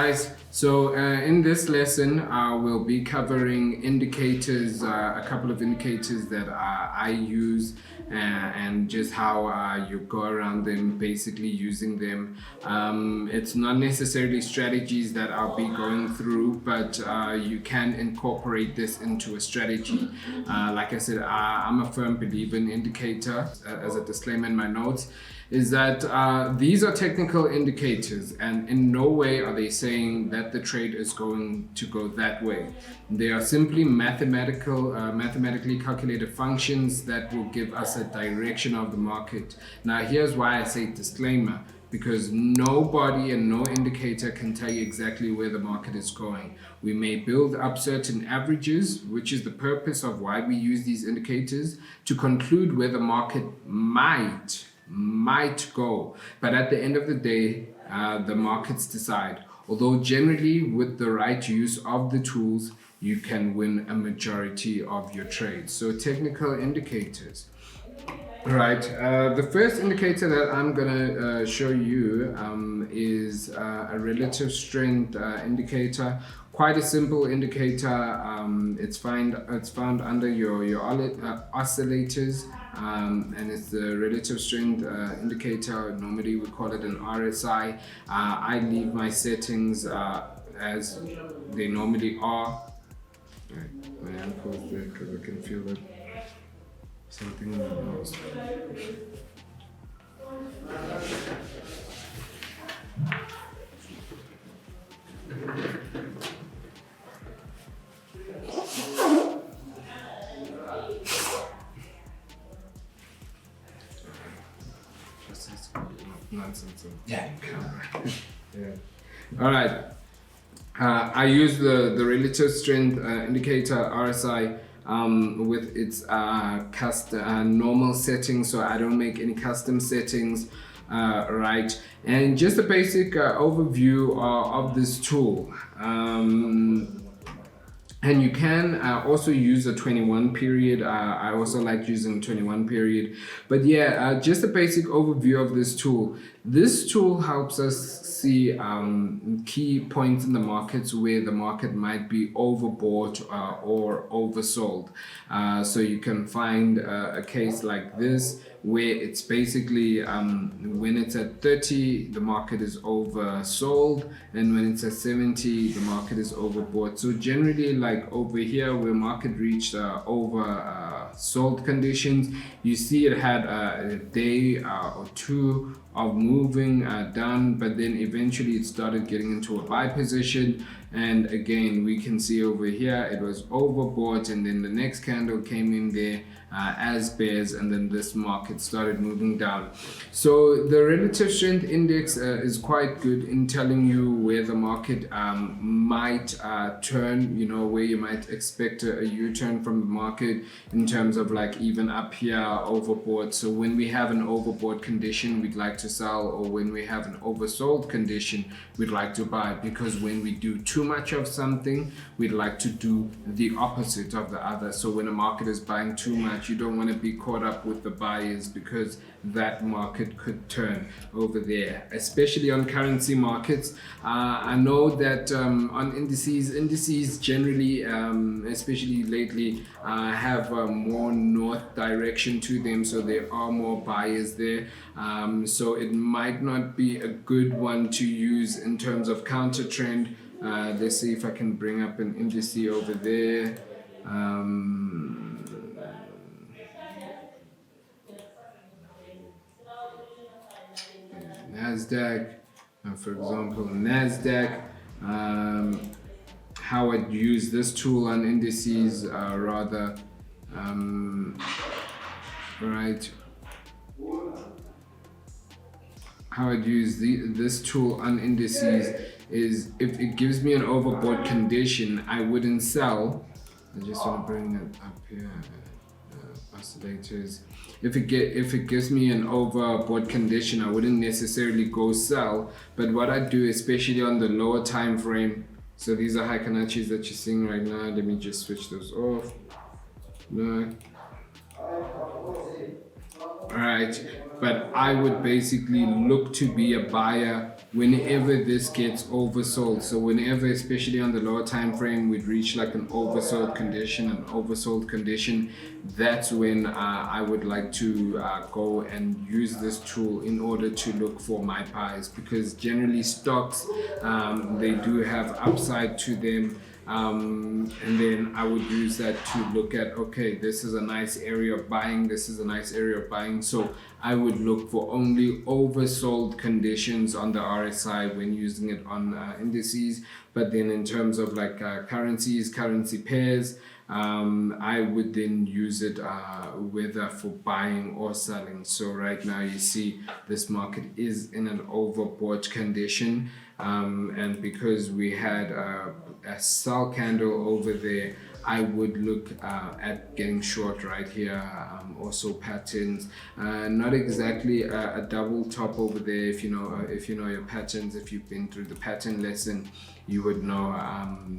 guys, so in this lesson we'll be covering indicators, a couple of indicators that I use and just how you go around them, basically using them. It's not necessarily strategies that I'll be going through, but you can incorporate this into a strategy. Like I said, I'm a firm believer in indicator. As a disclaimer in my notes, is that these are technical indicators, and in no way are they saying that the trade is going to go that way. They are simply mathematically calculated functions that will give us a direction of the market. Now here's why I say disclaimer, because nobody and no indicator can tell you exactly where the market is going. We may build up certain averages, which is the purpose of why we use these indicators, to conclude where the market might go, but at the end of the day the markets decide. Although generally with the right use of the tools you can win a majority of your trades. So technical indicators, right? The first indicator that I'm gonna show you is a relative strength indicator. Quite a simple indicator. It's found under your oscillators, and it's the relative strength indicator. Normally we call it an RSI. I leave my settings as they normally are. Right, my hand pause there because I can feel that something in the nose. Nonsense. Yeah. All right. I use the relative strength indicator RSI with its normal settings, so I don't make any custom settings. Right, and just a basic overview of this tool. And you can also use a 21 period. I also like using 21 period. But yeah, just a basic overview of this tool. This tool helps us see key points in the markets where the market might be overbought or oversold. So you can find a case like this where it's basically when it's at 30 the market is oversold, and when it's at 70 the market is overbought. So generally, like over here where market reached oversold conditions, you see it had a day or two of moving down, but then eventually it started getting into a buy position, and again we can see over here it was overbought, and then the next candle came in there as bears, and then this market started moving down. So the relative strength index is quite good in telling you where the market might turn, you know, where you might expect a U-turn from the market in terms of like even up here overbought. So when we have an overbought condition we'd like to sell, or when we have an oversold condition we'd like to buy, because when we do too much of something we'd like to do the opposite of the other. So when a market is buying too much, you don't want to be caught up with the buyers, because that market could turn over there, especially on currency markets. I know that on indices generally, especially lately, have more north direction to them, so there are more buyers there. So it might not be a good one to use in terms of counter trend. Let's see if I can bring up an index over there. Nasdaq, for example, Nasdaq. How I'd use this tool on indices, rather, right? How I'd use this tool on indices is if it gives me an overbought condition, I wouldn't sell. I just want to bring it up here. Oscillators. If it gives me an overbought condition, I wouldn't necessarily go sell, but what I do, especially on the lower time frame, so these are high Kanachis that you're seeing right now. Let me just switch those off. No. All right, but I would basically look to be a buyer whenever this gets oversold. So whenever, especially on the lower time frame, we'd reach like an oversold condition, that's when I would like to go and use this tool in order to look for my buys, because generally stocks, they do have upside to them. And then I would use that to look at, okay, this is a nice area of buying, this is a nice area of buying. So I would look for only oversold conditions on the RSI when using it on indices. But then in terms of like currencies, currency pairs, I would then use it whether for buying or selling. So right now you see this market is in an overbought condition, and because we had a sell candle over there, I would look at getting short right here. Also patterns, not exactly a double top over there. If you know your patterns, if you've been through the pattern lesson, you would know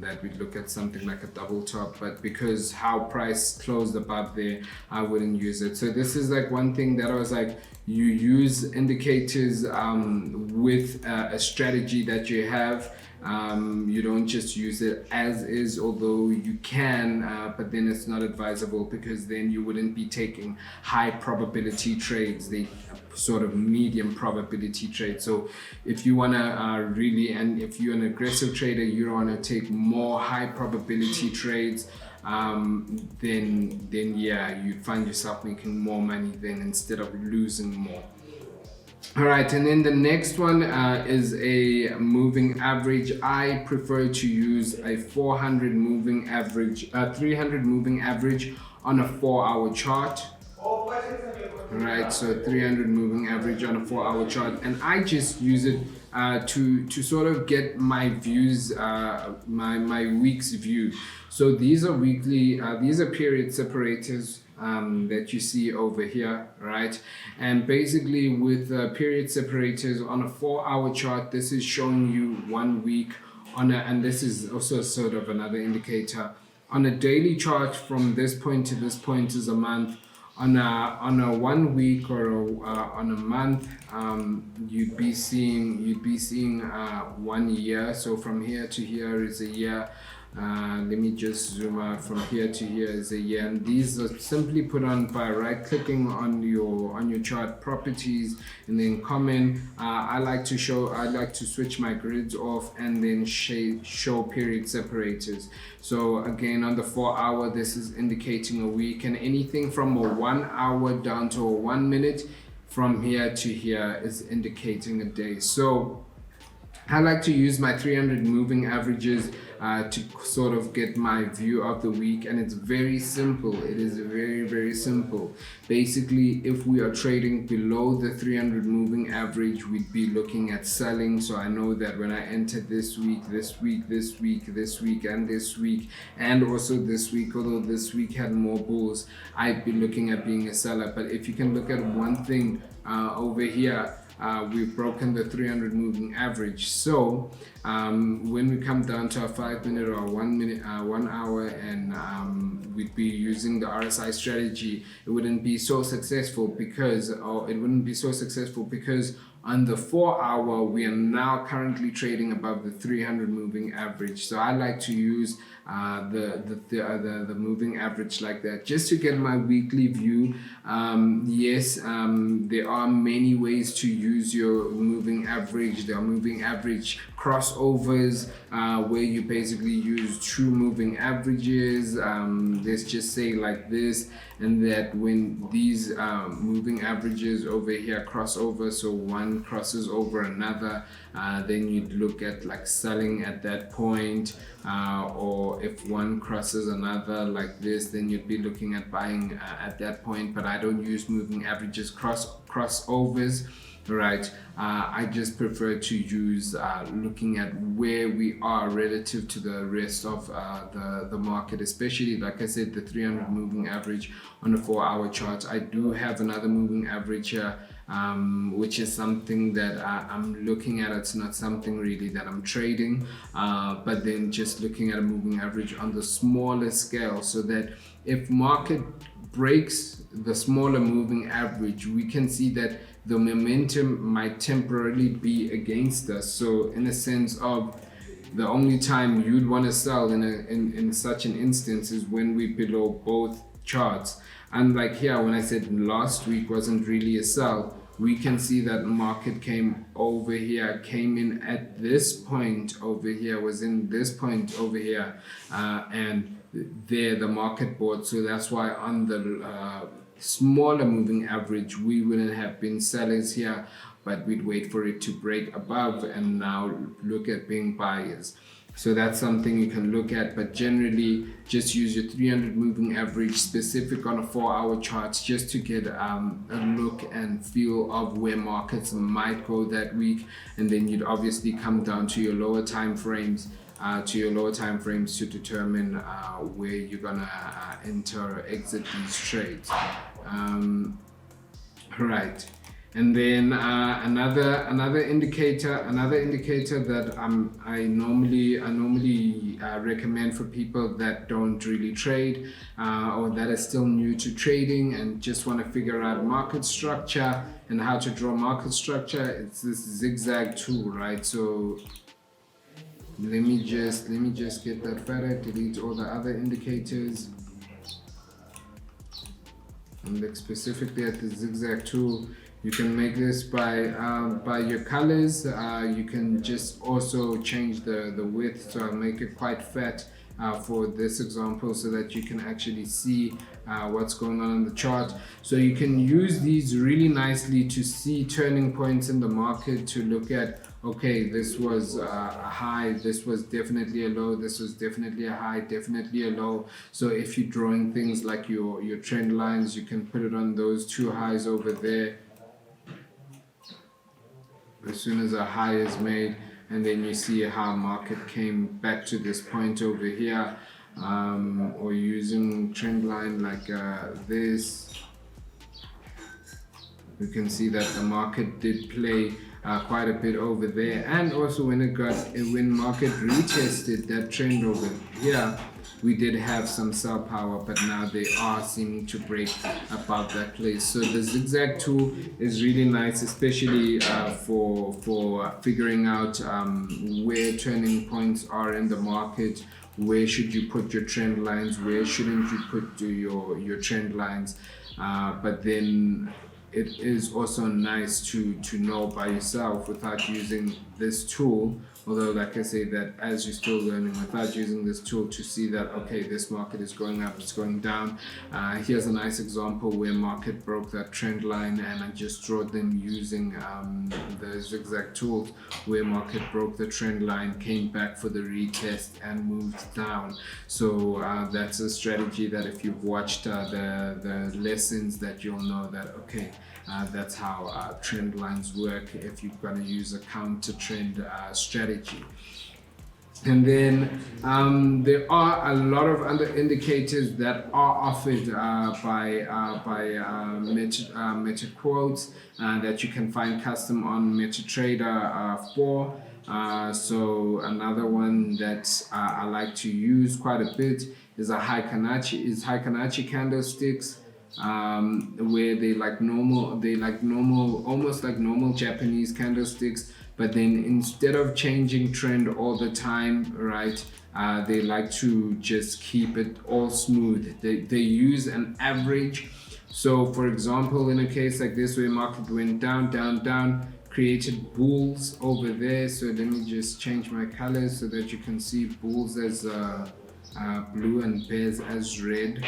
that we'd look at something like a double top. But because how price closed above there, I wouldn't use it. So this is like one thing that I was like, you use indicators with a strategy that you have. You don't just use it as is, although you can, but then it's not advisable, because then you wouldn't be taking high probability trades. They sort of medium probability trades. So if you want to really, and if you're an aggressive trader, you don't want to take more high probability trades, then yeah, you'd find yourself making more money then instead of losing more. All right, and then the next one is a moving average. I prefer to use a 400 moving average, 300 moving average on a 4-hour chart. All right, so 300 moving average on a 4-hour chart, and I just use it to sort of get my views, my week's view. So these are weekly, these are period separators that you see over here, right? And basically with period separators on a 4-hour chart, this is showing you 1 week on and this is also sort of another indicator. On a daily chart, from this point to this point is a month. On a 1 week or on a month, you'd be seeing 1 year. So from here to here is a year. Let me just zoom out. From here to here is a year, and these are simply put on by right clicking on your chart properties and then comment. I like to switch my grids off and then show period separators. So again, on the 4-hour, this is indicating a week, and anything from a 1 hour down to a 1 minute from here to here is indicating a day. So I like to use my 300 moving averages to sort of get my view of the week, and it's very simple. It is very, very simple. Basically, if we are trading below the 300 moving average, we'd be looking at selling. So I know that when I enter this week, and this week, and also this week, although this week had more bulls, I'd be looking at being a seller. But if you can look at one thing over here, we've broken the 300 moving average. So when we come down to a 5 minute or 1 minute, 1 hour, and we'd be using the RSI strategy, it wouldn't be so successful because on the 4-hour, we are now currently trading above the 300 moving average. So I like to use the moving average like that, just to get my weekly view. Yes, there are many ways to use your moving average. There are moving average crossovers where you basically use true moving averages. Let's just say like this, and that when these moving averages over here cross over, so one crosses over another, then you'd look at like selling at that point, or if one crosses another like this, then you'd be looking at buying at that point. But I don't use moving averages crossovers, right? I just prefer to use looking at where we are relative to the rest of the market, especially like I said, the 300 moving average on a 4-hour chart. I do have another moving average here, which is something that I'm looking at. It's not something really that I'm trading, but then just looking at a moving average on the smaller scale, so that if market breaks the smaller moving average, we can see that the momentum might temporarily be against us. So in a sense of, the only time you'd want to sell in such an instance is when we're below both charts. And like here, when I said last week wasn't really a sell, we can see that market came over here, came in at this point over here, was in this point over here, and there the market bought. So that's why on the smaller moving average, we wouldn't have been sellers here, but we'd wait for it to break above and now look at being buyers. So that's something you can look at, but generally just use your 300 moving average specific on a 4-hour chart just to get a look and feel of where markets might go that week. And then you'd obviously come down to your lower time frames to determine where you're gonna enter or exit these trades. Right. And then another indicator that I normally recommend for people that don't really trade or that are still new to trading and just want to figure out market structure and how to draw market structure. It's this Zigzag tool, right? So let me just get that better, delete all the other indicators, and look specifically at the Zigzag tool. You can make this by your colors. You can just also change the width, so I'll make it quite fat for this example so that you can actually see what's going on in the chart. So you can use these really nicely to see turning points in the market, to look at, okay, this was a high, this was definitely a low, this was definitely a high, definitely a low. So if you're drawing things like your trend lines, you can put it on those two highs over there as soon as a high is made, and then you see how market came back to this point over here, or using trend line like this. You can see that the market did play quite a bit over there, and also when market retested that trend over here, we did have some sell power, but now they are seeming to break above that place. So the Zigzag tool is really nice, especially for figuring out where turning points are in the market. Where should you put your trend lines? Where shouldn't you put your trend lines? But then it is also nice to know by yourself without using this tool. Although, like I say, that as you're still learning, without using this tool, to see that, okay, this market is going up, it's going down. Here's a nice example where market broke that trend line, and I just drew them using the Zigzag tool, where market broke the trend line, came back for the retest, and moved down. So that's a strategy that if you've watched the lessons, that you'll know that, okay, that's how trend lines work if you're going to use a counter trend strategy. And then there are a lot of other indicators that are offered by MetaQuotes that you can find custom on MetaTrader 4. So another one that I like to use quite a bit is Kanachi candlesticks. Where they like normal, almost like normal Japanese candlesticks, but then instead of changing trend all the time, right, they like to just keep it all smooth. They use an average. So for example, in a case like this where market went down, created bulls over there. So let me just change my colors so that you can see bulls as blue and bears as red.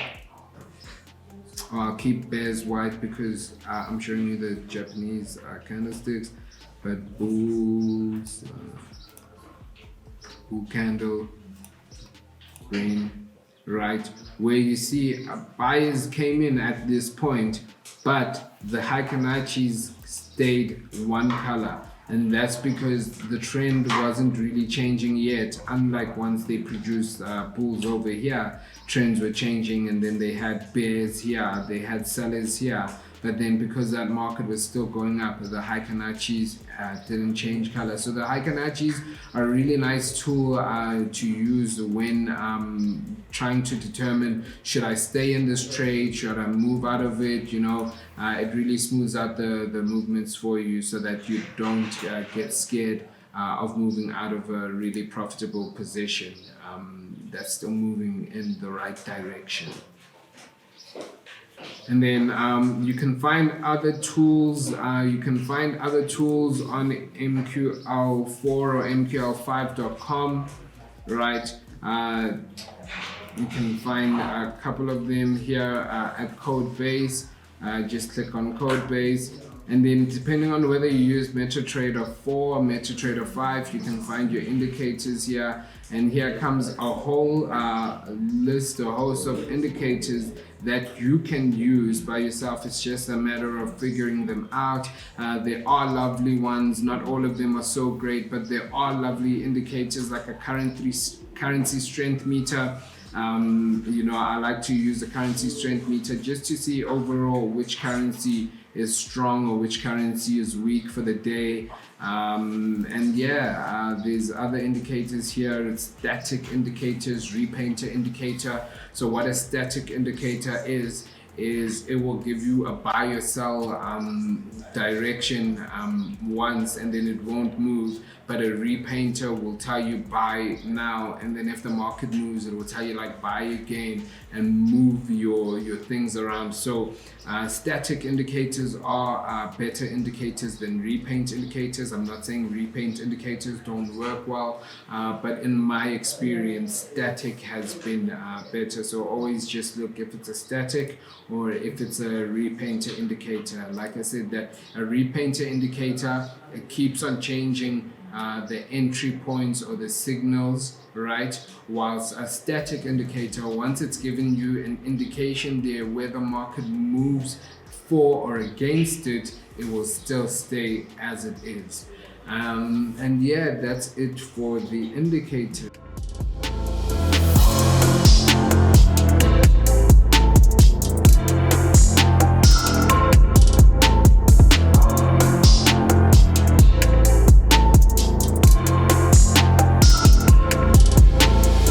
I'll keep bears white because I'm showing you the Japanese candlesticks, but bulls, bull candle, green, right, where you see buyers came in at this point, but the high Kanachis stayed one color. And that's because the trend wasn't really changing yet. Unlike once they produced bulls over here, trends were changing, and then they had bears here, they had sellers here. But then because that market was still going up, the high Kanachis didn't change color. So the high Kanachis are a really nice tool to use when trying to determine, should I stay in this trade, should I move out of it, it really smooths out the movements for you so that you don't get scared of moving out of a really profitable position that's still moving in the right direction. And then you can find other tools. You can find other tools on MQL4 or MQL5.com, right? You can find a couple of them here at Codebase. Just click on Codebase. And then depending on whether you use MetaTrader 4 or MetaTrader 5, you can find your indicators here. And here comes a whole list, a host of indicators that you can use by yourself. It's just a matter of figuring them out. There are lovely ones. Not all of them are so great, but there are lovely indicators like a currency strength meter. I like to use the currency strength meter just to see overall which currency is strong or which currency is weak for the day. There's other indicators here. It's static indicators, repainter indicator. So what a static indicator is it will give you a buy or sell direction once, and then it won't move. But a repainter will tell you buy now, and then if the market moves, it will tell you like buy again and move your things around. So static indicators are better indicators than repaint indicators. I'm not saying repaint indicators don't work well, but in my experience, static has been better. So always just look if it's a static or if it's a repainter indicator. Like I said, that a repainter indicator, it keeps on changing the entry points or the signals, right? Whilst a static indicator, once it's giving you an indication there where the market moves for or against it, it will still stay as it is. That's it for the indicator.